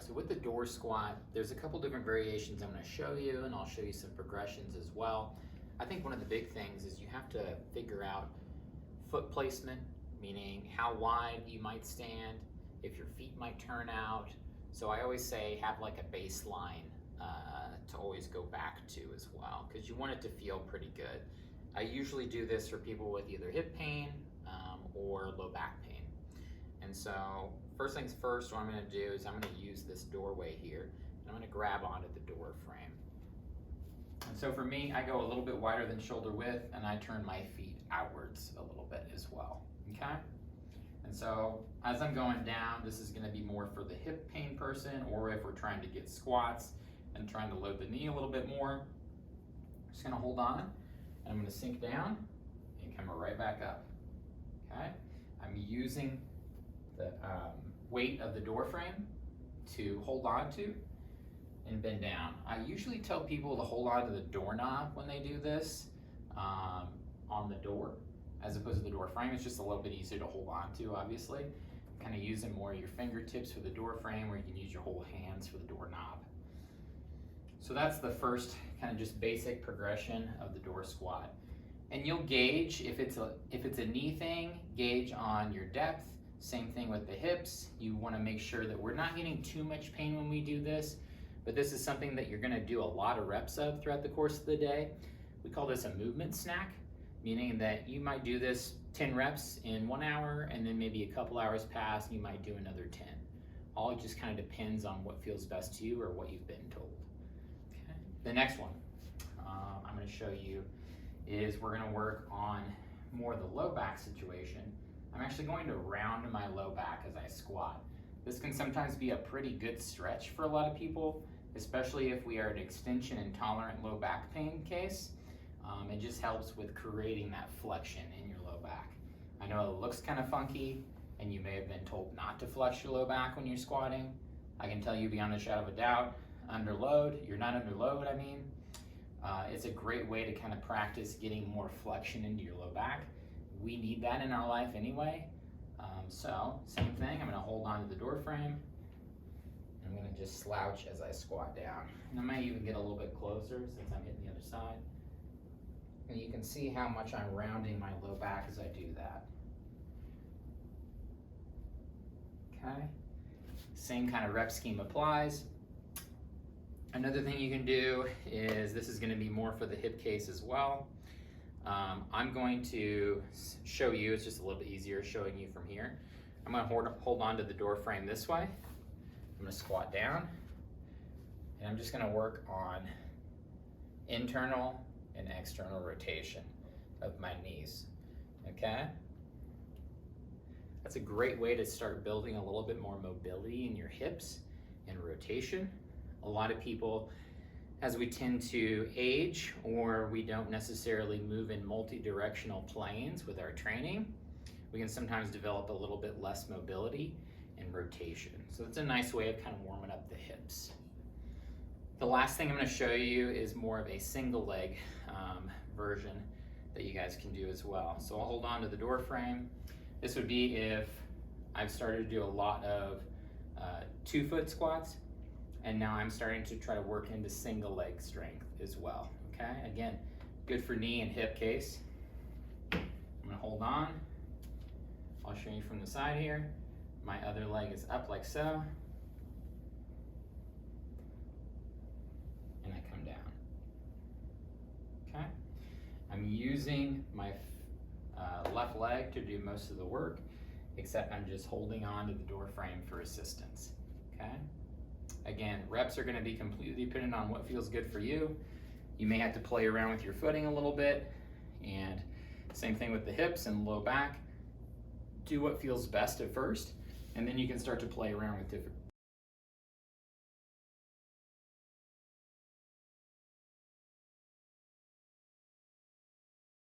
right, so with the door squat, there's a couple different variations I'm going to show you, and I'll show you some progressions as well. I think one of the big things is you have to figure out foot placement, meaning how wide you might stand, if your feet might turn out. So I always say have like a baseline to always go back to as well, because you want it to feel pretty good. I usually do this for people with either hip pain or low back pain. And so first things first, what I'm going to do is I'm going to use this doorway here, and I'm going to grab onto the door frame. And so for me, I go a little bit wider than shoulder width, and I turn my feet outwards a little bit as well, okay? And so as I'm going down, this is going to be more for the hip pain person, or if we're trying to get squats and trying to load the knee a little bit more. I'm just going to hold on, and I'm going to sink down and come right back up, okay? I'm using the weight of the door frame to hold on to and bend down. I usually tell people to hold on to the doorknob when they do this on the door, as opposed to the door frame. It's just a little bit easier to hold on to, obviously. Kind of using more of your fingertips for the door frame, or you can use your whole hands for the doorknob. So that's the first kind of just basic progression of the door squat. And you'll gauge, if it's a knee thing, gauge on your depth. Same thing with the hips. You want to make sure that we're not getting too much pain when we do this, but this is something that you're going to do a lot of reps of throughout the course of the day. We call this a movement snack, meaning that you might do this 10 reps in 1 hour, and then maybe a couple hours pass and you might do another 10. All just kind of depends on what feels best to you or what you've been told. Okay. The next one I'm going to show you is we're going to work on more the low back situation. I'm actually going to round my low back as I squat. This can sometimes be a pretty good stretch for a lot of people, especially if we are an extension intolerant low back pain case. It just helps with creating that flexion in your low back. I know it looks kind of funky, and you may have been told not to flex your low back when you're squatting. I can tell you beyond a shadow of a doubt, under load, you're not under load, I mean. It's a great way to kind of practice getting more flexion into your low back. We need that in our life anyway. So same thing, I'm going to hold on to the door frame. I'm going to just slouch as I squat down. And I might even get a little bit closer since I'm hitting the other side. And you can see how much I'm rounding my low back as I do that. Okay, same kind of rep scheme applies. Another thing you can do is, this is going to be more for the hip case as well. I'm going to show you, it's just a little bit easier showing you from here. I'm going to hold on to the door frame this way. I'm going to squat down, and I'm just going to work on internal and external rotation of my knees, okay? That's a great way to start building a little bit more mobility in your hips and rotation. A lot of people, as we tend to age, or we don't necessarily move in multi-directional planes with our training, we can sometimes develop a little bit less mobility and rotation. So it's a nice way of kind of warming up the hips. The last thing I'm going to show you is more of a single leg version that you guys can do as well. So I'll hold on to the door frame. This would be if I've started to do a lot of 2-foot squats, and now I'm starting to try to work into single leg strength as well, okay? Again, good for knee and hip case. I'm gonna hold on. I'll show you from the side here. My other leg is up like so. And I come down, okay? I'm using my left leg to do most of the work, except I'm just holding on to the door frame for assistance, okay? Again, reps are going to be completely dependent on what feels good for you. You may have to play around with your footing a little bit, and same thing with the hips and low back. Do what feels best at first, and then you can start to play around with